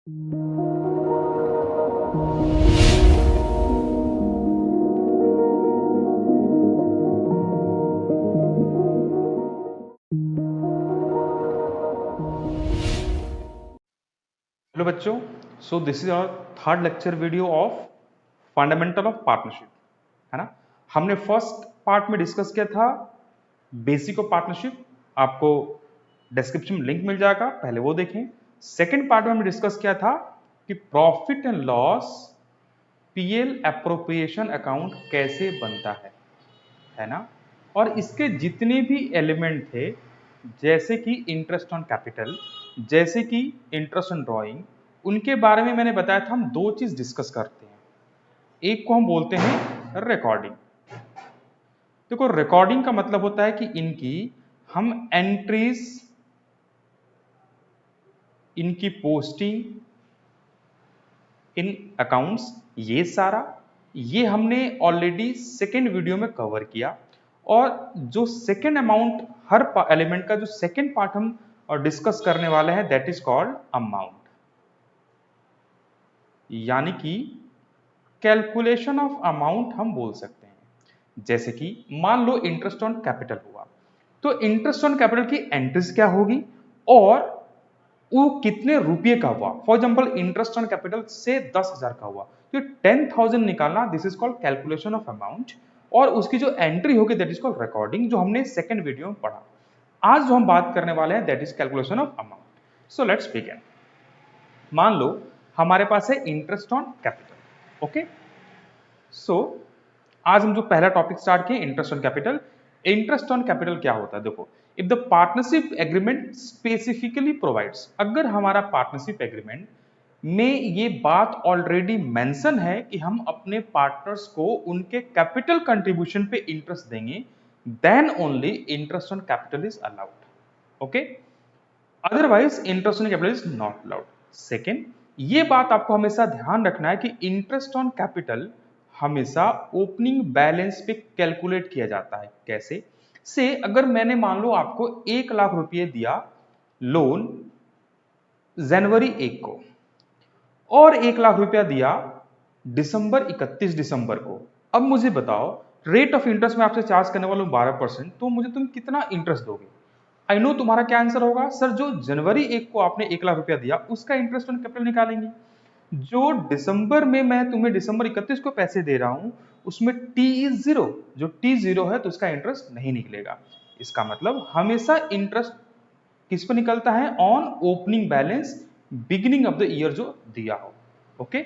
Hello बच्चों, so this is our third lecture video of fundamental of partnership, है ना। हमने फर्स्ट पार्ट में डिस्कस किया था बेसिक ऑफ पार्टनरशिप। आपको डिस्क्रिप्शन में लिंक मिल जाएगा, पहले वो देखें। सेकंड पार्ट में हमने डिस्कस किया था कि profit and loss PL appropriation account कैसे बनता है ना। और इसके जितने भी एलिमेंट थे, जैसे कि इंटरेस्ट ऑन कैपिटल, जैसे कि इंटरेस्ट ऑन ड्राइंग, उनके बारे में मैंने बताया था। हम दो चीज डिस्कस करते हैं, एक को हम बोलते हैं रिकॉर्डिंग। देखो, रिकॉर्डिंग का मतलब होता है कि इनकी हम एंट्रीज, इनकी पोस्टिंग इन अकाउंट्स, ये सारा ये हमने ऑलरेडी सेकेंड वीडियो में कवर किया। और जो सेकेंड अमाउंट, हर एलिमेंट का जो सेकेंड पार्ट हम डिस्कस करने वाले हैं, दैट इज कॉल्ड अमाउंट, यानी कि कैलकुलेशन ऑफ अमाउंट हम बोल सकते हैं। जैसे कि मान लो इंटरेस्ट ऑन कैपिटल हुआ, तो इंटरेस्ट ऑन कैपिटल की एंट्रीज क्या होगी और वो कितने रुपए का हुआ। For example, interest on capital से 10,000 का हुआ, तो 10,000 निकालना, this is called calculation of amount. और उसकी जो एंट्री होगी दैट इज कॉल्ड रिकॉर्डिंग, जो हमने सेकंड वीडियो में पढ़ा। आज जो हम बात करने वाले हैं that is calculation of amount. So let's begin. मान लो हमारे पास है इंटरेस्ट ऑन कैपिटल। ओके, सो आज हम जो पहला टॉपिक स्टार्ट किए, interest on capital. Interest on capital क्या होता है? देखो, if the partnership agreement specifically provides, अगर हमारा पार्टनरशिप एग्रीमेंट में ये बात ऑलरेडी मेंशन है कि हम अपने पार्टनर्स को उनके कैपिटल कंट्रीब्यूशन पे इंटरेस्ट देंगे, then only interest on capital is allowed. Okay, otherwise interest on capital is not allowed. Second, ये बात आपको हमेशा ध्यान रखना है कि इंटरेस्ट ऑन कैपिटल हमेशा ओपनिंग बैलेंस पे कैलकुलेट किया जाता है। कैसे? से अगर मैंने मान लो आपको 1,00,000 रुपये दिया लोन जनवरी 1 को, और 1,00,000 रुपया दिया दिसंबर 31 दिसंबर को। अब मुझे बताओ, रेट ऑफ इंटरेस्ट में आपसे चार्ज करने वाला हूं 12%, तो मुझे तुम कितना इंटरेस्ट दोगे? आई नो तुम्हारा क्या आंसर होगा, सर जो जनवरी 1 को आपने 1,00,000 रुपया दिया उसका इंटरेस्ट ऑन कैपिटल निकालेंगे। जो दिसंबर में मैं तुम्हें दिसंबर 31 को पैसे दे रहा हूं, उसमें टी इज जीरो, जो टी जीरो है तो उसका इंटरेस्ट नहीं निकलेगा। इसका मतलब हमेशा इंटरेस्ट किस पर निकलता है? On opening balance, beginning of the year जो दिया हो। ओके,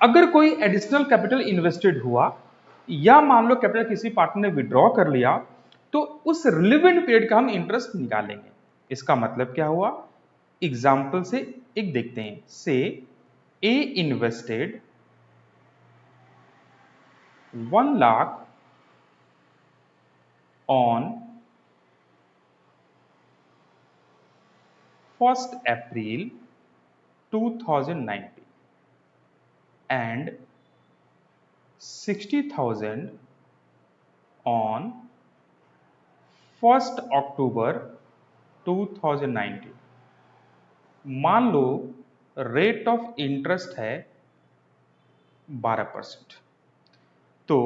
अगर कोई एडिशनल कैपिटल इन्वेस्टेड हुआ, या मान लो कैपिटल किसी पार्टनर ने विड्रॉ कर लिया, तो उस रिलेवेंट पीरियड का हम इंटरेस्ट निकालेंगे। इसका मतलब क्या हुआ? एग्जाम्पल से एक देखते हैं। से ए invested 1,00,000 on 1st April 2019 and 60,000 on 1st October 2019। मान लो रेट ऑफ इंटरेस्ट है 12%, तो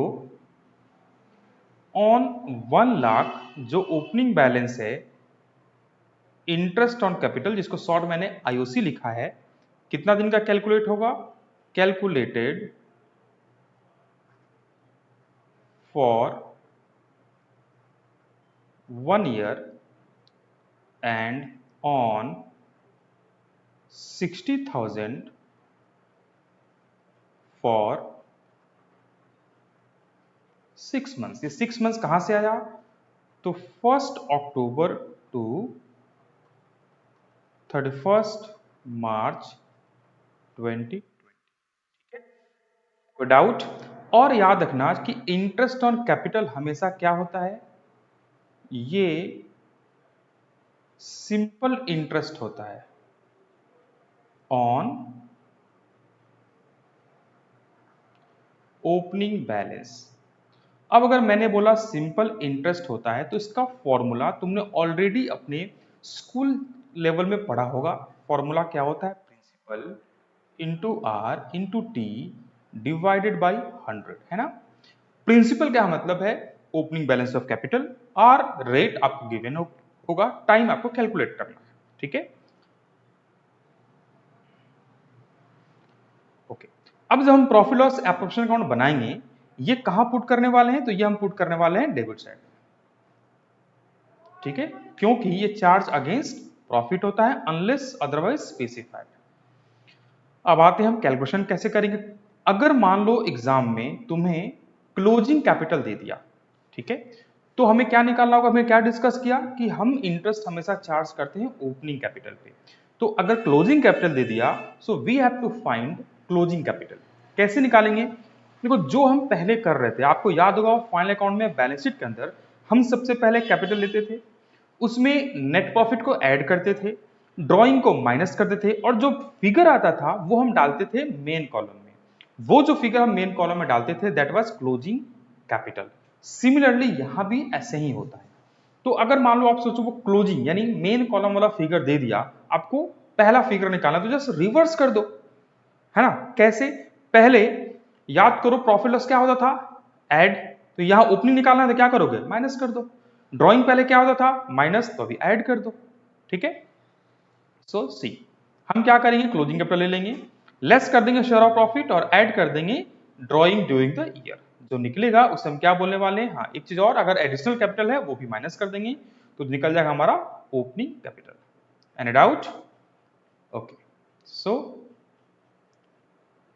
ऑन 1,00,000 जो ओपनिंग बैलेंस है, इंटरेस्ट ऑन कैपिटल, जिसको शॉर्ट मैंने आईओसी लिखा है, कितना दिन का कैलकुलेट होगा? Calculated for 1 year and on 60,000 for 6 months। ये 6 months कहां से आया? तो 1st October to 31st March 2020। कोई डाउट? और याद रखना कि इंटरेस्ट ऑन कैपिटल हमेशा क्या होता है? ये सिंपल इंटरेस्ट होता है ऑन ओपनिंग बैलेंस। अब अगर मैंने बोला सिंपल इंटरेस्ट होता है, तो इसका फॉर्मूला तुमने ऑलरेडी अपने स्कूल लेवल में पढ़ा होगा। फॉर्मूला क्या होता है? Into R into T divided by 100, है ना। प्रिंसिपल क्या मतलब है, ओपनिंग बैलेंस ऑफ कैपिटल, और रेट आपको गिवन होगा, टाइम आपको कैलकुलेट करना है, ठीक है। ओके, अब जब हम प्रॉफिट लॉस एप्रोप्रिएशन अकाउंट बनाएंगे, ये कहां पुट करने वाले हैं, तो ये हम पुट करने वाले हैं डेबिट साइड, ठीक है, क्योंकि ये चार्ज अगेंस्ट प्रॉफिट होता है अनलेस अदरवाइज स्पेसिफाइड। अब आते हैं हम कैलकुलेशन कैसे करेंगे। अगर मान लो एग्जाम में तुम्हें क्लोजिंग कैपिटल दे दिया, ठीक है, तो हमें क्या निकालना होगा, हमें क्या डिस्कस किया कि हम इंटरेस्ट हमेशा चार्ज करते हैं ओपनिंग कैपिटल पे। तो अगर क्लोजिंग कैपिटल दे दिया, so we have to find closing capital. कैसे निकालेंगे, देखो जो हम पहले कर रहे थे, आपको याद होगा फाइनल अकाउंट में बैलेंस शीट के अंदर हम सबसे पहले कैपिटल लेते थे, उसमें नेट प्रॉफिट को ऐड करते थे, ड्राइंग को माइनस करते थे, और जो फिगर आता था वो हम डालते थे मेन कॉलम में। वो जो फिगर हम मेन कॉलम में डालते थे that was closing capital. Similarly यहां भी ऐसे ही होता है। तो अगर मान लो आप सोचो वो क्लोजिंग यानी मेन कॉलम वाला फिगर दे दिया, आपको पहला फिगर निकालना, तो जस्ट रिवर्स कर दो, है ना। कैसे, पहले याद करो प्रॉफिट लॉस क्या होता था, ऐड, तो यहां ओपनिंग निकालना है तो क्या करोगे, माइनस कर दो। ड्राइंग पहले क्या होता था, माइनस, तो अभी ऐड कर दो, ठीक है। सो सी, हम क्या करेंगे, क्लोजिंग कैपिटल ले लेंगे, लेस कर देंगे शेयर ऑफ प्रॉफिट और ऐड कर देंगे ड्राइंग ड्यूरिंग द ईयर। जो निकलेगा उससे हम क्या बोलने वाले हैं, हाँ एक चीज और, अगर एडिशनल कैपिटल है वो भी माइनस कर देंगे, तो निकल जाएगा हमारा opening capital. Any doubt? Okay, so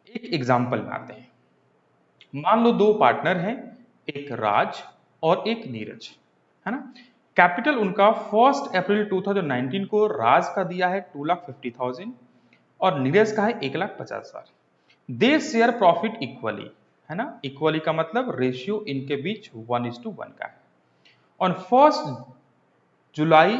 एक एग्जांपल में आते हैं। मान लो दो पार्टनर हैं, एक राज और एक नीरज, है ना। कैपिटल उनका 1 अप्रैल 2019 को राज का दिया है 2,50,000 और नीरज का है 1,50,000। दे शेयर प्रॉफिट इक्वली, है ना। इक्वली का मतलब रेशियो इनके बीच 1:1 का है। On July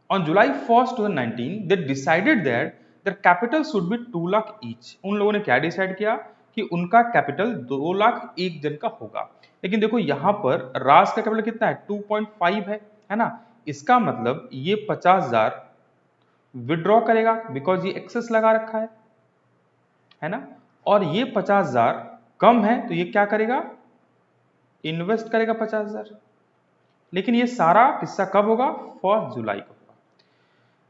July 1st 2019 they decided that their capital should be 2 lakh each। उन लोगों ने क्या डिसाइड किया कि उनका कैपिटल 2 लाख एक जन का होगा। लेकिन देखो यहां पर राज का कैपिटल कितना है, 2.5 है ना। इसका मतलब ये 50,000 विड्रॉ करेगा बिकॉज ये एक्सेस लगा रखा है ना। और ये 50,000 कम है तो ये क्या करेगा, इन्वेस्ट करेगा 50,000। लेकिन ये सारा किस्सा कब होगा, 1 जुलाई को।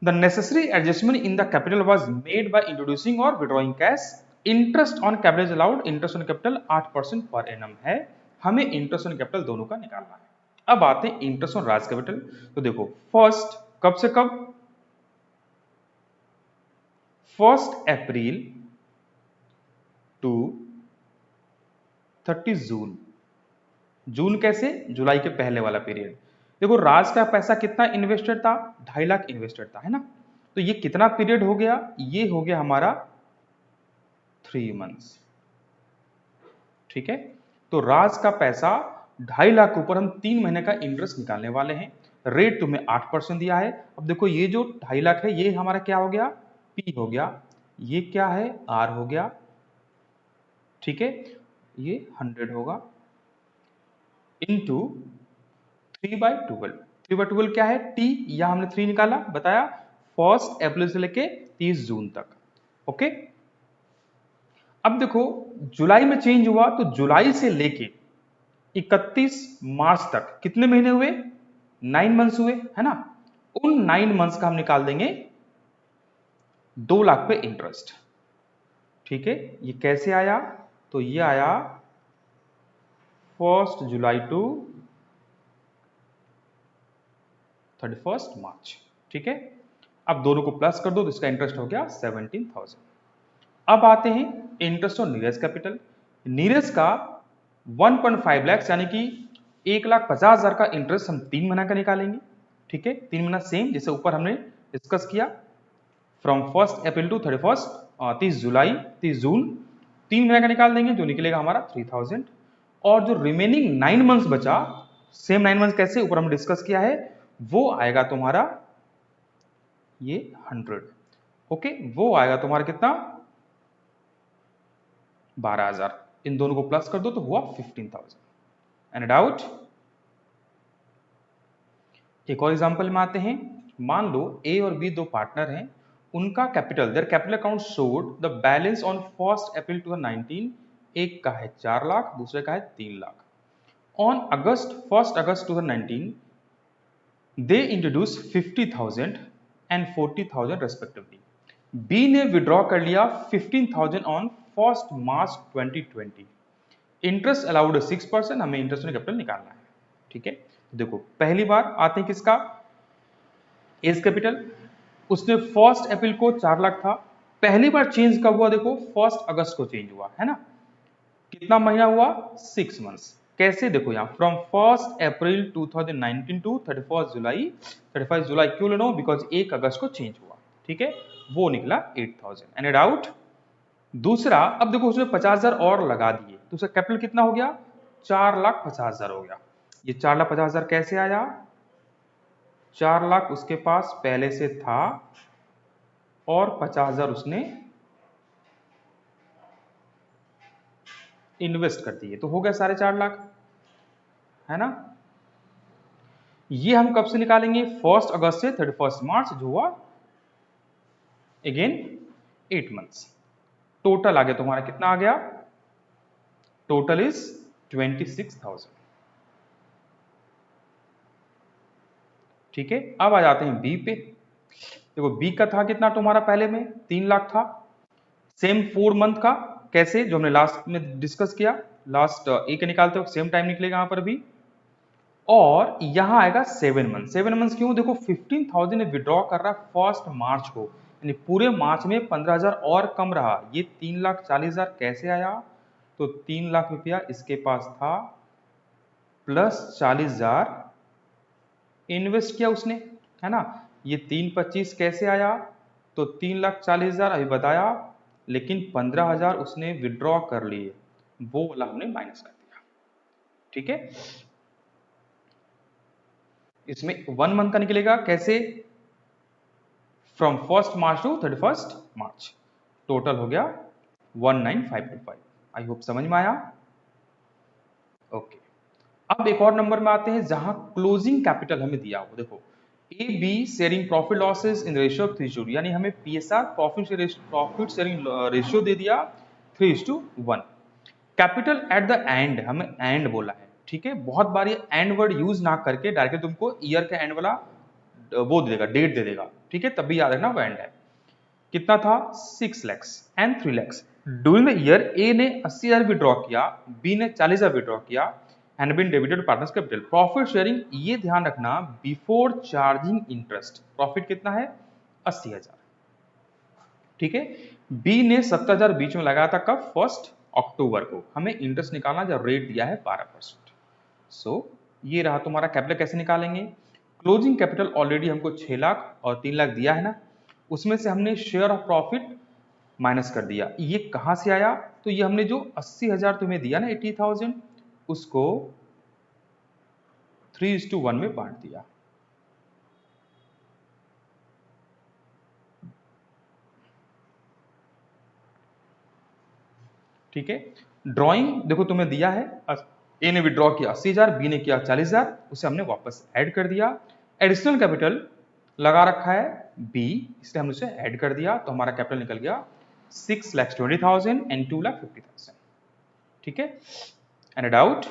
The necessary adjustment in the capital was made by introducing or withdrawing cash. Interest on capital is allowed. Interest on capital 8% per annum है। हमें इंटरेस्ट ऑन कैपिटल दोनों का निकालना है। अब आते हैं इंटरेस्ट ऑन राज कैपिटल। तो देखो फर्स्ट कब से कब, 1 अप्रैल टू 30 जून। जून कैसे, जुलाई के पहले वाला पीरियड। देखो राज का पैसा कितना इन्वेस्टेड था, 2.5 लाख इन्वेस्टेड था, है ना। तो ये कितना पीरियड हो गया, ये हो गया हमारा 3 मंथ्स, ठीक है। तो राज का पैसा 2.5 लाख के ऊपर हम 3 महीने का इंटरेस्ट निकालने वाले हैं। रेट तुम्हें 8% दिया है। अब देखो ये जो 2.5 लाख है ये हमारा क्या हो गया, पी हो गया, ये क्या है, आर हो गया, ठीक है। ये 100 होगा इंटू 3/12। 3/12 क्या है, टी, या हमने 3 निकाला, बताया 1 अप्रैल से लेके 30 जून तक, ओके। अब देखो जुलाई में चेंज हुआ, तो जुलाई से लेके 31 मार्च तक कितने महीने हुए, 9 मंथ्स हुए, है ना। उन 9 मंथ्स का हम निकाल देंगे 2 लाख पे इंटरेस्ट, ठीक है। ये कैसे आया, तो ये आया 1 जुलाई टू 31 मार्च, ठीक है। अब दोनों को प्लस कर दो तो इसका इंटरेस्ट हो गया 17,000। अब आते हैं interest on Neeraj capital. Neeraj का 1.5 लाख यानी कि 1,50,000 का इंटरेस्ट हम 3 महीना का निकालेंगे, ठीक है। 3 महीना सेम जैसे ऊपर हमने डिस्कस किया, फ्रॉम 1 अप्रैल टू 30 जुलाई 30 जून, 3 महीने का निकाल देंगे, जो निकलेगा हमारा 3,000। और जो रिमेनिंग 9 मंथ्स बचा, सेम 9 मंथ्स कैसे ऊपर हम डिस्कस किया है, वो आएगा तुम्हारा ये 100, ओके। वो आएगा तुम्हारा कितना, 12,000। इन दोनों को प्लस कर दो तो हुआ 15,000। Any doubt? एक और एग्जांपल में आते हैं। मान लो ए और बी दो पार्टनर हैं, उनका capital, their capital account showed the balance on 1 April 2019, एक का है 4 लाख, दूसरे का है 3 lakh. On first August 2019 they introduce 50,000 and 40,000 respectively. B ने विड्रॉ कर लिया 15,000 ऑन 1 मार्च 2020। इंटरेस्ट अलाउड 6%, हमें इंटरेस्ट ऑन कैपिटल निकालना है। ठीक है, देखो पहली बार आते हैं किसका, एज कैपिटल। उसने 1 अप्रैल को 4 लाख था, पहली बार चेंज कब हुआ, देखो 1 अगस्त को चेंज हुआ है ना। कितना महीना हुआ, 6 मंथ्स। कैसे, देखो यहाँ फ्रॉम 1 अप्रैल 2019 टू 31 जुलाई क्यों लेना, बिकॉज 1 अगस्त को चेंज हुआ। ठीक है, वो निकला 8,000 एंड इट आउट। दूसरा, अब देखो उसने 50,000 और लगा दिए, तो उसका कैपिटल कितना हो गया, 4,50,000 हो गया। ये 4,50,000 कैसे आया, 4 लाख उसके पास पहले से था और 50,000 उसने इन्वेस्ट कर दिए, तो हो गया 4.5 लाख, है ना। ये हम कब से निकालेंगे, 1 अगस्त से 31 मार्च, जो हुआ अगेन 8 मंथ्स। टोटल आ गया तुम्हारा, कितना आ गया, टोटल इज 26,000। ठीक है, अब आ जाते हैं बी पे। देखो बी का था कितना तुम्हारा, पहले में 3 लाख था, सेम 4 मंथ का, कैसे, जो हमने लास्ट में डिस्कस किया, लास्ट ए के निकालते हो सेम टाइम निकलेगा यहां पर भी। और यहां आएगा 7 मंथ। 7 मंथ क्यों, देखो 15,000 विड्रॉ कर रहा है 1 मार्च को, यानी पूरे मार्च में 15,000 और कम रहा। ये 3,40,000 कैसे आया, तो 3 लाख रुपया इसके पास था प्लस 40,000 इन्वेस्ट किया उसने, है ना। ये 3,25,000 कैसे आया, तो 3,40,000 अभी बताया, लेकिन 15,000 उसने विड्रॉ कर लिए, वो वाला हमने माइनस कर दिया। ठीक है, इसमें 1 मंथ का निकलेगा कैसे, from 1 March two 31 March, total हो गया 19,525। आई होप समझ में आया। ओके, अब एक और नंबर में आते हैं जहां क्लोजिंग कैपिटल हमें दिया हो। देखो A be sharing profit losses in ratio of 3:1, यानी हमें पीएसआर प्रॉफिट शेयरिंग रेशियो दे दिया 3:1। कैपिटल एट द एंड, हमें एंड बोला है। ठीक है, बहुत बार ये एंड वर्ड यूज ना करके डायरेक्ट तुमको ईयर का एंड वाला वो दे देगा, डेट दे देगा। ठीक है, तब भी याद रखना वो एंड है। कितना था, 6 lakhs and 3 lakhs. During the year A ने 80,000 विड्रॉ किया, बी ने 40,000 विड्रॉ किया and been debited partners capital. Profit sharing, ये ध्यान रखना, बिफोर चार्जिंग इंटरेस्ट। प्रॉफिट कितना है, 80,000। ठीक है, बी ने 70,000 बीच में लगाया था, कब, 1 अक्टूबर को। हमें इंटरेस्ट निकालना, जब रेट दिया है 12%। सो ये रहा तुम्हारा कैपिटल। कैसे निकालेंगे, क्लोजिंग कैपिटल ऑलरेडी हमको 6 लाख और 3 लाख दिया है ना, उसमें से हमने शेयर ऑफ प्रॉफिट माइनस कर दिया। ये कहां से आया, तो ये हमने जो 80,000 तुम्हें दिया ना, 80,000, उसको 3:1 में बांट दिया। ठीक है, ड्रॉइंग देखो तुम्हें दिया है, ए ने विड्रॉ किया 80,000, बी ने किया 40,000, उसे हमने वापस ऐड कर दिया। एडिशनल कैपिटल लगा रखा है बी, इसलिए हमने उसे ऐड कर दिया, तो हमारा कैपिटल निकल गया 6,20,000 एंड 2,50,000। ठीक है, एंड आउट।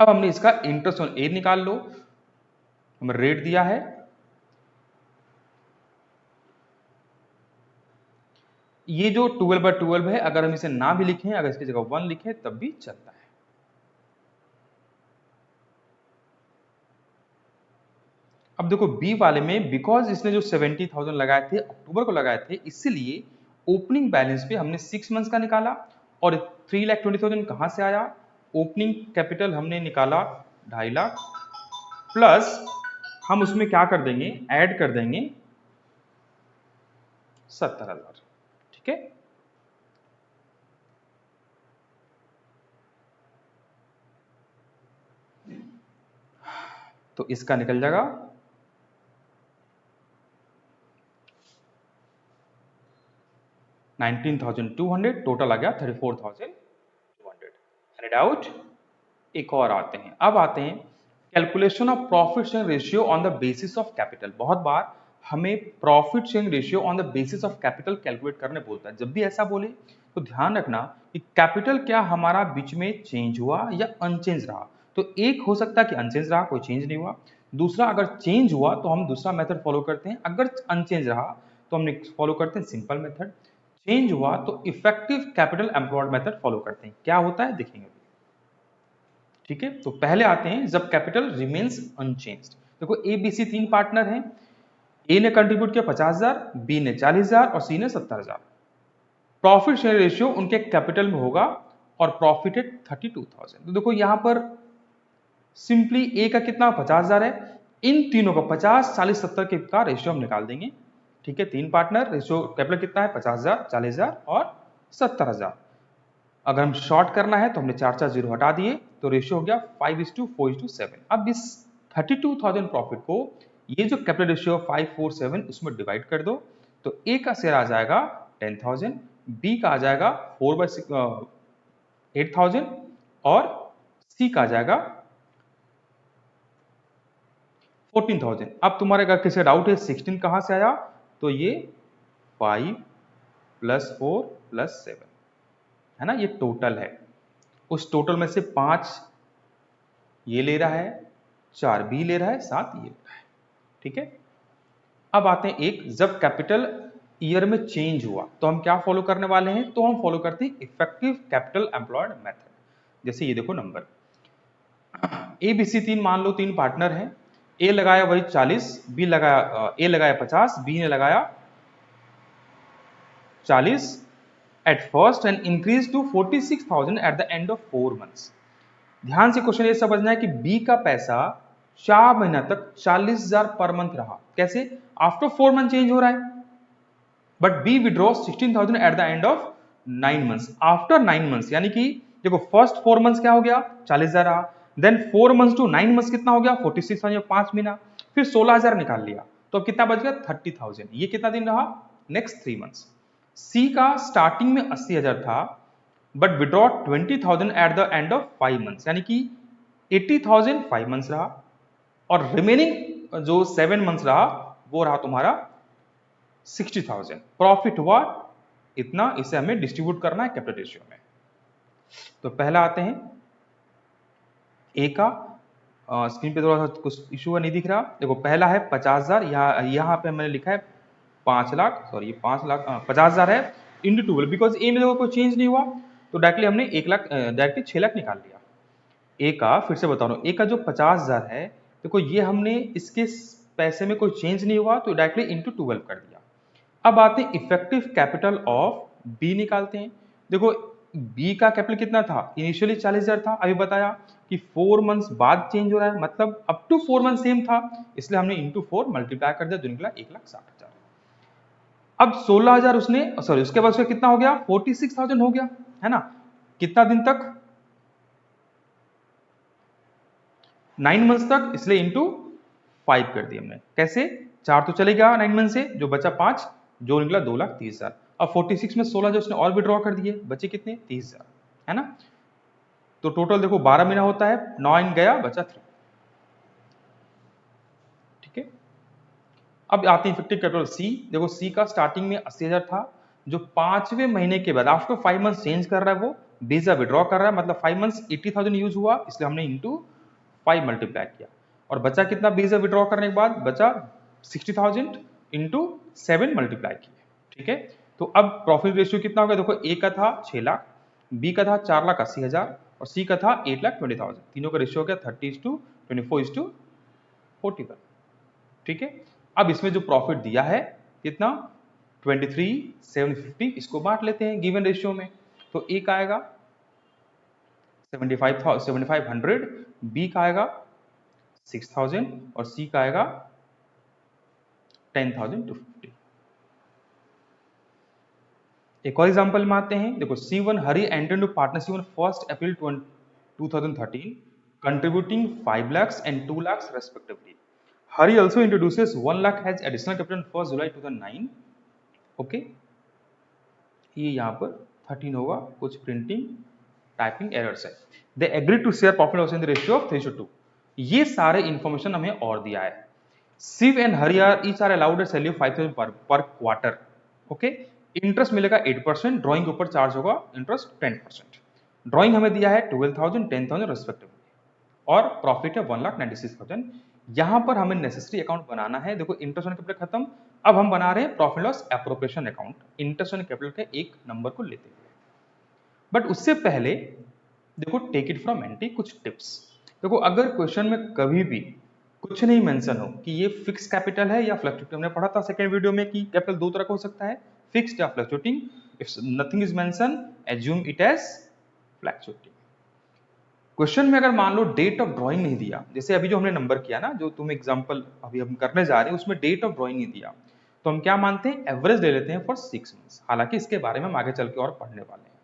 अब हमने इसका इंटरेस्ट ऑन ए निकाल लो, हमें रेट दिया है, ये जो 12/12 है, अगर हम इसे ना भी लिखें, अगर इसकी जगह 1 लिखें तब भी चलता है। अब देखो बी वाले में, बिकॉज इसने जो 70,000 लगाए थे, अक्टूबर को लगाए थे, इसलिए ओपनिंग बैलेंस पे हमने 6 मंथ्स का निकाला। और 3,20,000 कहां से आया, ओपनिंग कैपिटल हमने निकाला 2.5 लाख, प्लस हम उसमें क्या कर देंगे, ऐड कर देंगे 70,000। ठीक है, तो इसका निकल जाएगा 19,200, टोटल आ गया 34,200। And out. एक और आते हैं, अब आते हैं calculation of profit share ratio on the basis of capital. बहुत बार हमें profit sharing ratio on the basis of capital calculate करने बोलता है। जब भी ऐसा बोले तो ध्यान रखना कि कैपिटल क्या हमारा बीच में चेंज हुआ या अनचेंज रहा। तो एक हो सकता है कि अनचेंज रहा, कोई चेंज नहीं हुआ। दूसरा, अगर चेंज हुआ तो हम दूसरा मेथड फॉलो करते हैं, अगर अनचेंज रहा तो हम फॉलो करते हैं सिंपल मेथड, चेंज हुआ तो effective capital employed method follow करते हैं। क्या होता है देखेंगे। ठीक है, तो पहले आते हैं जब कैपिटल रिमेन्स अनचेंज्ड। देखो ए बी सी तीन पार्टनर हैं, ए ने कंट्रीब्यूट किया 50,000, बी ने 40,000 और सी ने 70,000। प्रॉफिट शेयर रेशियो उनके कैपिटल में होगा और प्रॉफिट है 32,000। तो देखो यहां पर सिंपली ए का कितना 50,000 है, इन तीनों का 50, 40, 70 का रेशियो हम निकाल देंगे। ठीक है, तीन पार्टनर, रेशियो कैपिटल कितना है 50,000, 40,000 और 70,000। अगर हम शॉर्ट करना है तो हमने 4 जीरो हटा दिए, तो रेशियो हो गया 5:4:7। अब इस 32,000 प्रॉफिट को ये जो कैपिटल रेशियो 547 उसमें डिवाइड कर दो, तो ए का शेयर आ जाएगा 10,000, बी का आ जाएगा 8,000 और सी का आ जाएगा 14,000। अब तुम्हारे अगर किसी डाउट है 16 कहां से आया, तो ये 5 + 4 + 7 है ना, ये टोटल है। उस टोटल में से 5 ये ले रहा है, 4 बी ले रहा है, 7 ये ले रहा है। ठीक है, अब आते हैं एक, जब कैपिटल ईयर में चेंज हुआ तो हम क्या फॉलो करने वाले हैं, तो हम फॉलो करते हैं इफेक्टिव कैपिटल एम्प्लॉयड मेथड। जैसे ये देखो नंबर ए बी सी तीन, मान लो तीन पार्टनर हैं, ए लगाया वही 40, बी लगाया ए लगाया 50, बी ने लगाया 40 at first and increase to 46,000 at the end of 4 months. ध्यान से क्वेश्चन ये समझना है कि बी का पैसा 4 महीना तक 40,000 पर मंथ रहा। कैसे? आफ्टर 4 मंथ चेंज हो रहा है, but B withdraw 16,000 at the end of 9 months. After 9 months, यानी कि देखो फर्स्ट 4 मंथ्स क्या हो गया 40,000 रहा, देन 4 मंथ्स टू 9 मंथ्स कितना हो गया 46,000, 5 महीना, फिर 16,000 निकाल लिया, तो अब कितना बच गया 30,000। ये कितना दिन रहा, नेक्स्ट 3 मंथ्स। सी का स्टार्टिंग में 80,000 था, but withdraw 20,000 eight the end of 5 months, यानी कि 80,000 5 मंथ्स रहा, और रिमेनिंग जो 7 मंथ्स रहा वो रहा तुम्हारा 60,000। प्रॉफिट हुआ इतना, इसे हमें डिस्ट्रीब्यूट करना है कैपिटल रेशियो में। तो पहला आते हैं ए का, स्क्रीन पे थोड़ा सा कुछ इशू नहीं दिख रहा। देखो पहला है 50,000, यहाँ पे मैंने लिखा है 5 लाख, सॉरी 5 लाख 50,000 है इंटू 12, बिकॉज ए में देखो कोई चेंज नहीं हुआ, तो डायरेक्टली हमने 1 लाख डायरेक्टली 6 लाख निकाल लिया। ए का फिर से बता रहा हूँ, ए का जो 50,000 है, देखो ये हमने इसके पैसे में कोई चेंज नहीं हुआ, तो डायरेक्टली इंटू 12 कर दिया। अब आते हैं इफेक्टिव कैपिटल ऑफ बी निकालते हैं। देखो बी का कैपिटल कितना था, इनिशियली 40,000 था, अभी बताया कि 4 मंथ्स बाद चेंज हो रहा है, मतलब अप टू 4 मंथ सेम था, इसलिए हमने इंटू 4 मल्टीप्लाई कर दिया, जो निकला 1,60,000। अब 16,000 उसने, सॉरी उसके बाद उसका कितना हो गया 46,000 हो गया, है ना, कितना दिन तक 9 मंथ्स तक, इसलिए इंटू 5 कर दिया हमने। कैसे, 4 तो चले गया 9 मंथ से, जो बचा 5, जो निकला 2,30,000। अब 46 में 16 जो उसने और विड्रॉ कर दिए, बचे कितने 30,000, है ना। तो टोटल देखो 12 महीना होता है, 9 इन गया, बचा 3। ठीक है, अब आते हैं इफेक्टिव कैपिटल सी। देखो सी का स्टार्टिंग में 80,000 था, जो 5वें महीने के बाद आफ्टर 5 मंथ चेंज कर रहा है, वो 20,000 विड्रॉ कर रहा है, मतलब 5 मंथ्स 80,000 यूज हुआ, इसलिए हमने इंटू 5 मल्टीप्लाई किया, और बचा कितना 20,000 विड्रॉ करने के बाद, बचा 60,000 इंटू 7 मल्टीप्लाई किए। ठीक है, तो अब प्रॉफिट रेशियो कितना हो गया, देखो ए का था 6 लाख, बी का था 4,80,000 और सी का था 8,20,000। तीनों का रेशियो हो गया 30:24:41। ठीक है, अब इसमें जो प्रॉफिट दिया है कितना 23,750, इसको बांट लेते हैं गिवन रेशियो में। तो ए का आएगा 7,500, बी का आएगा 6,000 और सी का आएगा 10,250। एक और एग्जांपल में आते हैं। देखो C1 हरी entered to partnership on 1 April 2013, contributing 5 lakhs and 2 lakhs respectively. Hari also introduces 1 lakh as additional capital on 1 July 2009. Okay, ये यहाँ पर 13 होगा, कुछ प्रिंटिंग टाइपिंग एरर्स है। They agree to share profit loss in the ratio of 3:2। ये सारे information हमें और दिया है। Shiv and Hari are each are allowed salary 5,000 per quarter. Okay, interest मिलेगा 8%, ड्राइंग के ऊपर चार्ज होगा इंटरेस्ट 10%। ड्राइंग हमें दिया है 12,000 10,000 रेस्पेक्टिवली, और प्रॉफिट है 1,96,000। यहां पर हमें नेसेसरी अकाउंट बनाना है। देखो इंटरेस्ट ऑन कैपिटल खत्म, अब हम बना रहे हैं profit loss appropriation account interest on capital के एक नंबर को लेते हुए। बट उससे पहले देखो, टेक इट फ्रॉम एंटी कुछ टिप्स। देखो अगर क्वेश्चन में कभी भी कुछ नहीं मेंशन हो कि ये फिक्स कैपिटल है या फ्लक्चुएटिंग, हमने पढ़ा था सेकंड वीडियो में कि कैपिटल दो तरह का हो सकता है, फिक्स्ड या fluctuating. If nothing is mention, assume it as fluctuating. Question में अगर मान लो डेट ऑफ ड्राइंग नहीं दिया, जैसे अभी जो हमने नंबर किया ना, जो तुम एग्जांपल अभी हम करने जा रहे हैं उसमें डेट ऑफ ड्राइंग नहीं दिया, तो हम क्या मानते हैं, एवरेज ले लेते हैं फॉर 6 मंथ्स। हालांकि इसके बारे में हम आगे चल के और पढ़ने वाले हैं।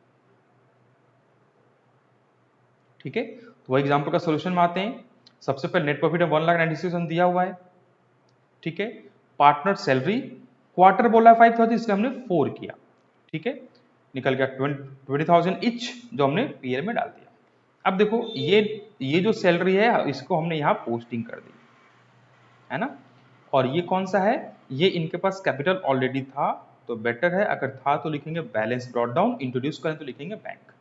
ठीक है, तो वही एग्जांपल का सॉल्यूशन में आते हैं। सबसे पहले नेट प्रॉफिट है 1,96,000 दिया हुआ है। ठीक है, पार्टनर सैलरी क्वार्टर बोला है 5,000, इसलिए हमने 4 किया। ठीक है, निकल गया 20,000 इच, जो हमने पीएल में डाल दिया। अब देखो ये जो सैलरी है इसको हमने यहाँ पोस्टिंग कर दी है ना, और ये कौन सा है, ये इनके पास कैपिटल ऑलरेडी था, तो बेटर है अगर था तो लिखेंगे बैलेंस ब्रॉट डाउन, इंट्रोड्यूस करें तो लिखेंगे बैंक।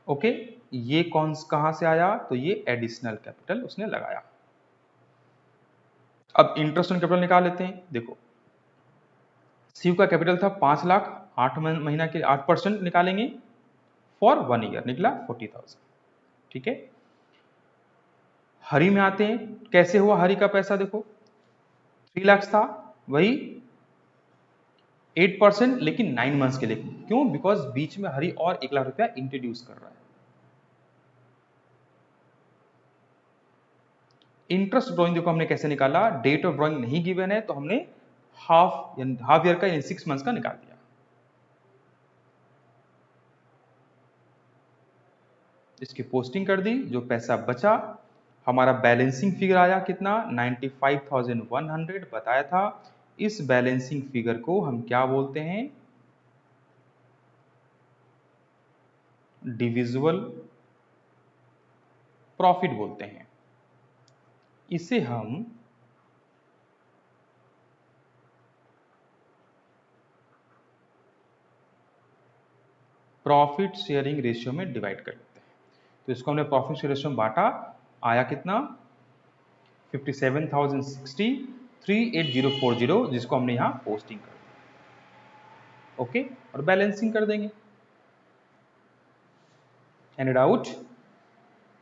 ओके, ये कहां से आया, तो ये एडिशनल कैपिटल उसने लगाया। अब इंटरेस्ट ऑन कैपिटल निकाल लेते हैं। देखो शिव का कैपिटल था 5 लाख, 8 महीना के 8% निकालेंगे फॉर 1 ईयर, निकला 40,000। ठीक है, हरि में आते हैं, कैसे हुआ हरि का पैसा, देखो 3 लाख था, वही 8% लेकिन 9 मंथ्स के लिए। क्यों, बिकॉज बीच में हरि और 1 लाख रुपया इंट्रोड्यूस कर रहा है। इंटरेस्ट ड्राइंग देखो हमने कैसे निकाला, डेट ऑफ ड्राइंग नहीं गिवन है तो हमने हाफ ईयर का यानी 6 मंथ्स का निकाल दिया। इसकी पोस्टिंग कर दी, जो पैसा बचा हमारा बैलेंसिंग फिगर आया कितना, 95,100 बताया था। इस बैलेंसिंग फिगर को हम क्या बोलते हैं, डिविजिबल प्रॉफिट बोलते हैं। इसे हम प्रॉफिट शेयरिंग रेशियो में डिवाइड कर लेते हैं। तो इसको हमने प्रॉफिट शेयर रेशियो में बांटा, आया कितना 57,060 38040, जिसको हमने यहां पोस्टिंग कर दिया। ओके, और बैलेंसिंग कर देंगे। एनी डाउट,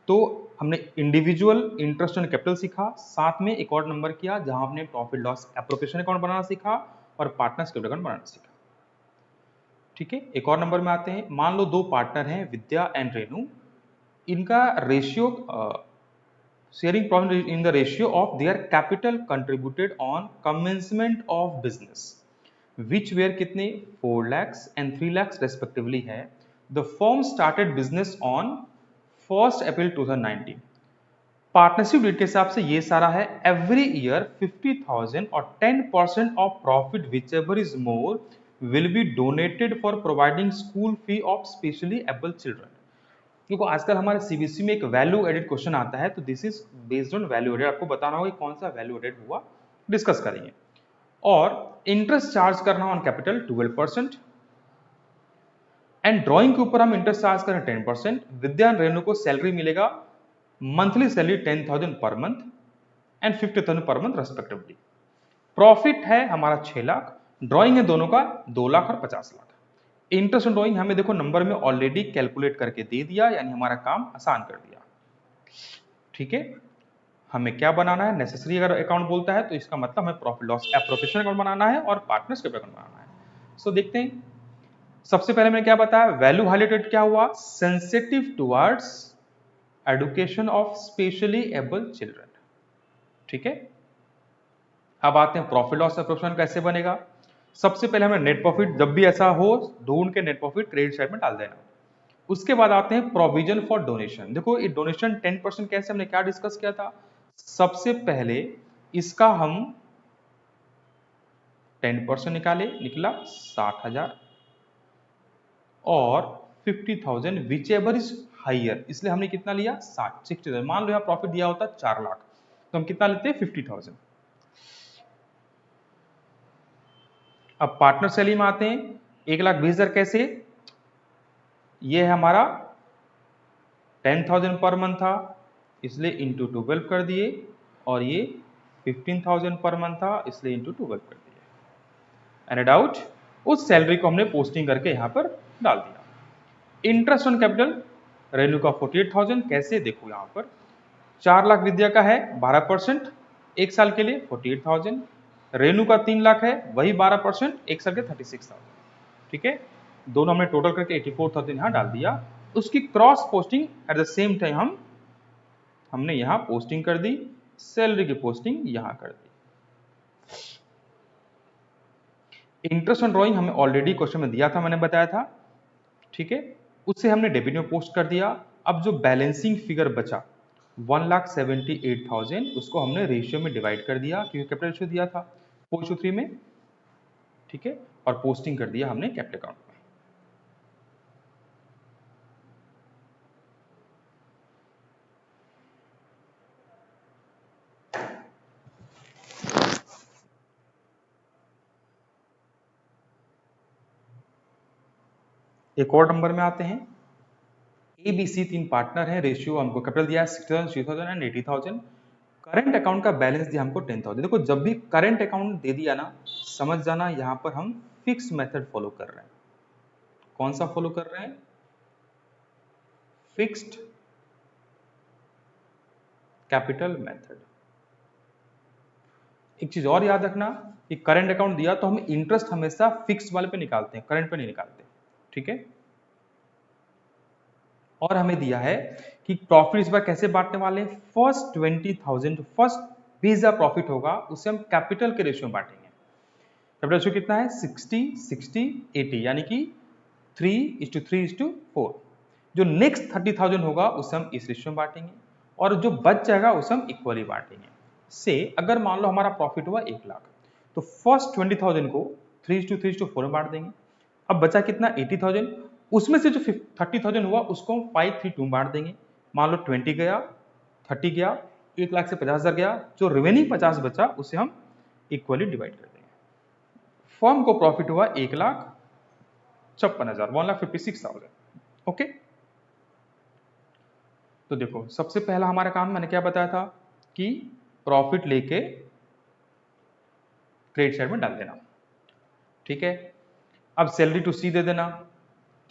तो हमने इंडिविजुअल इंटरेस्ट ऑन कैपिटल सीखा, साथ में एक और नंबर किया जहां हमने प्रॉफिट लॉस एप्रोप्रिएशन अकाउंट बनाना सीखा और पार्टनर्स कैपिटल अकाउंट बनाना सीखा। ठीक है, एक और नंबर में आते हैं। मान लो दो पार्टनर हैं विद्या एंड रेनू, इनका ratio sharing profit in the ratio of their capital contributed on commencement of business, which were कितने 4 lakhs एंड 3 lakhs रेस्पेक्टिवली है। The firm started business on 1 April 2019। Partnership date के हिसाब से ये सारा है, एवरी ईयर 50,000 और 10% of profit which ever is more will be donated for providing school fee of specially abled children. क्योंकि आजकल हमारे सीबीएसई में एक वैल्यू एडेड क्वेश्चन आता है, तो this is based on value added. आपको बताना होगा कौन सा वैल्यू एडेड हुआ, डिस्कस करेंगे। और इंटरेस्ट चार्ज करना ऑन कैपिटल 12%, एंड ड्राइंग के ऊपर हम इंटरेस्ट चार्ज करें 10%। विद्या एंड रेणु को सैलरी मिलेगा monthly salary 10,000 per month and 50,000 per month respectively. Profit है हमारा 6 लाख, ड्राइंग है दोनों का 2 लाख और 50 लाख। इंटरेस्ट ऑन ड्राइंग हमें देखो नंबर में ऑलरेडी कैलकुलेट करके दे दिया, यानी हमारा काम आसान कर दिया। ठीक है, हमें क्या बनाना है, नेसेसरी अगर अकाउंट बोलता है तो इसका मतलब हमें प्रॉफिट लॉस एप्रोप्रिएशन अकाउंट बनाना है और पार्टनर्स कैपिटल अकाउंट बनाना है। सो देखते हैं, सबसे पहले मैंने क्या बताया, वैल्यू हाइलाइटेड क्या हुआ, sensitive towards education of specially abled children. ठीक है, अब आते हैं प्रॉफिट लॉस एप्रोप्रिएशन कैसे बनेगा। सबसे पहले हमें नेट प्रॉफिट, जब भी ऐसा हो ढूंढ के नेट प्रॉफिट क्रेडिट साइड में डाल देना। उसके बाद आते हैं प्रोविजन फॉर डोनेशन। देखो ये डोनेशन 10% कैसे, हमने क्या डिस्कस किया था, सबसे पहले इसका हम 10% निकाले, निकला 60,000 और 50,000 विच एवर इज हाइयर, इसलिए हमने कितना लिया 60,000। मान लो यहाँ प्रॉफिट दिया होता 4 लाख, तो हम कितना लेते हैं 50,000। अब पार्टनर सैलरी में आते हैं, 1,20,000 कैसे, ये है हमारा 10,000 पर मंथ था, इसलिए इंटू 12 कर दिए, और ये 15,000 पर मंथ था, इसलिए इंटू 12 कर दिए। Any doubt? उस सैलरी को हमने पोस्टिंग करके यहाँ पर डाल दिया। इंटरेस्ट ऑन कैपिटल रेन्यू का 48,000 कैसे, देखो यहाँ पर 4 लाख विद्या का है 12%, एक साल के लिए 48,000, रेन्यू का 3 लाख है वही 12%, एक साल के 36,000। ठीक है, दोनों हमने टोटल करके 84,000 यहाँ डाल दिया। उसकी cross posting at the same time हमने यहाँ पोस्टिंग कर दी, सैलरी की पोस्टिंग यहाँ कर दी। इंटरेस्ट ऑन ड्रॉइंग हमें ऑलरेडी क्वेश्चन में दिया था, मैंने बताया था। ठीक है, उससे हमने डेबिट में पोस्ट कर दिया। अब जो बैलेंसिंग फिगर बचा 1,78,000, उसको हमने रेशियो में डिवाइड कर दिया, क्योंकि कैपिटल रेशियो दिया था 4:3 में। ठीक है, और पोस्टिंग कर दिया हमने कैपिटल अकाउंट में। एक और नंबर में आते हैं, ABC 3 पार्टनर है, रेशियो हमको कैपिटल दिया है 60,000, 60,000 एंड 80,000। करंट अकाउंट का बैलेंस दिया हमको 10,000। देखो जब भी करंट अकाउंट दे दिया ना, समझ जाना यहाँ पर हम फिक्स मेथड फॉलो कर रहे हैं। कौन सा फॉलो कर रहे हैं? Fixed capital method. एक चीज और याद रखना कि करंट अकाउंट दिया तो हम इंटरेस्ट हमेशा फिक्स वाले पे निकालते हैं, करंट पे नहीं निकालते। ठीक है, और हमें दिया है कि प्रॉफिट इस बार कैसे बांटने वाले हैं। फर्स्ट 20,000 फर्स्ट 20,000 प्रॉफिट होगा, उससे हम कैपिटल के रेशियो में बांटेंगे। कैपिटल रेशियो कितना है? 60, 60, 80, यानी कि 3:3:4। जो नेक्स्ट 30,000 होगा उसे हम इस रेशियो में बांटेंगे, और जो बच जाएगा उसे हम इक्वली बांटेंगे। से अगर मान लो हमारा प्रॉफिट हुआ 1 लाख, तो फर्स्ट 20,000 को 3:3:4 में बांट देंगे। अब बचा कितना? 80,000। उसमें से जो 30,000 हुआ उसको हम 5:3:2 में बांट देंगे। मान लो 20 गया, 30 गया, 1 लाख से 50,000 गया, जो रिमेनिंग 50 बचा उसे हम इक्वली डिवाइड कर देंगे। फर्म को प्रॉफिट हुआ 1,56,000, 1,56,000। ओके, तो देखो सबसे पहला हमारा काम मैंने क्या बताया था कि प्रॉफिट लेके क्रेडिट साइड में डाल देना। ठीक है, अब सैलरी टू सी दे देना,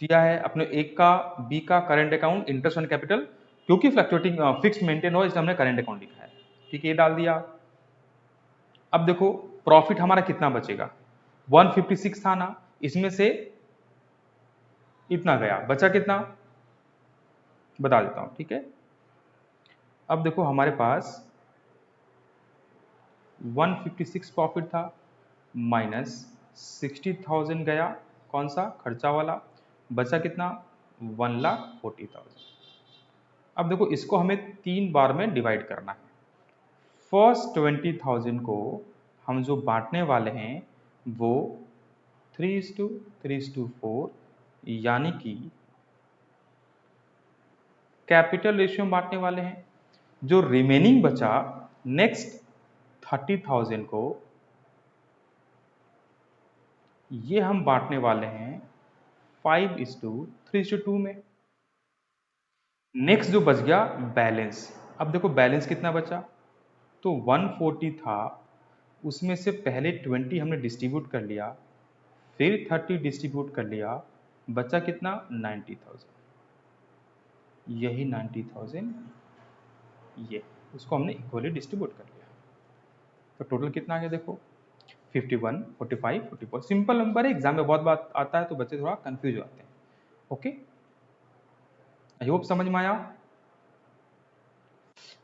दिया है अपने एक का, बी का current account, interest on capital, क्योंकि फ्लक्चुएटिंग फिक्स मेंटेन हो इसलिए हमने करंट अकाउंट लिखा है। ठीक है, ये डाल दिया। अब देखो प्रॉफिट हमारा कितना बचेगा, 156 था ना, इसमें से इतना गया, बचा कितना बता देता हूं। ठीक है, अब देखो हमारे पास 156 प्रॉफिट था, माइनस 60,000 गया, कौन सा? खर्चा वाला, बचा कितना? 1,40,000। अब देखो इसको हमें 3 बार में डिवाइड करना है। फर्स्ट 20,000 को हम जो बांटने वाले हैं वो 3:3:4, यानी कि कैपिटल रेशियो में बांटने वाले हैं। जो रिमेनिंग बचा नेक्स्ट 30,000 को, ये हम बांटने वाले हैं 5:3:2 में। नेक्स्ट जो बच गया बैलेंस। अब देखो बैलेंस कितना बचा, तो 140 था, उसमें से पहले 20 हमने डिस्ट्रीब्यूट कर लिया, फिर 30 डिस्ट्रीब्यूट कर लिया, बचा कितना? 90,000। यही 90,000, ये उसको हमने इक्वली डिस्ट्रीब्यूट कर लिया। तो टोटल कितना आ गया देखो, 51, 45, 44। सिंपल नंबर है, एग्जाम में बहुत बात आता है तो बच्चे थोड़ा कंफ्यूज हो जाते हैं। ओके, आई होप समझ में आया।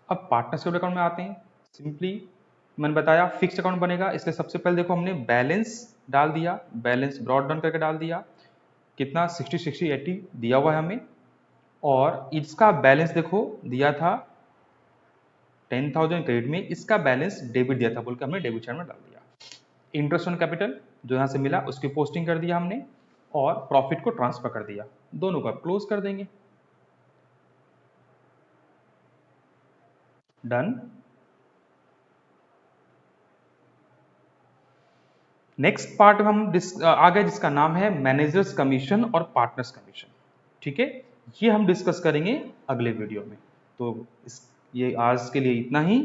अब पार्टनरशिप अकाउंट में आते हैं। सिंपली मैंने बताया फिक्स्ड अकाउंट बनेगा, इसलिए सबसे पहले देखो हमने बैलेंस डाल दिया, बैलेंस ब्रॉड डाउन करके डाल दिया। कितना? 60, 60, 80 दिया हुआ है हमें, और इसका बैलेंस देखो दिया था 10,000 क्रेडिट में, इसका बैलेंस डेबिट दिया था बोल के हमने डेबिट साइड में डाल दिया। इंटरेस्ट ऑन कैपिटल जो यहाँ से मिला उसकी पोस्टिंग कर दिया हमने, और प्रॉफिट को ट्रांसफर कर दिया, दोनों का क्लोज कर देंगे। डन। नेक्स्ट पार्ट हम आ गए जिसका नाम है मैनेजर्स कमीशन और पार्टनर्स कमीशन। ठीक है, ये हम डिस्कस करेंगे अगले वीडियो में। तो ये आज के लिए इतना ही।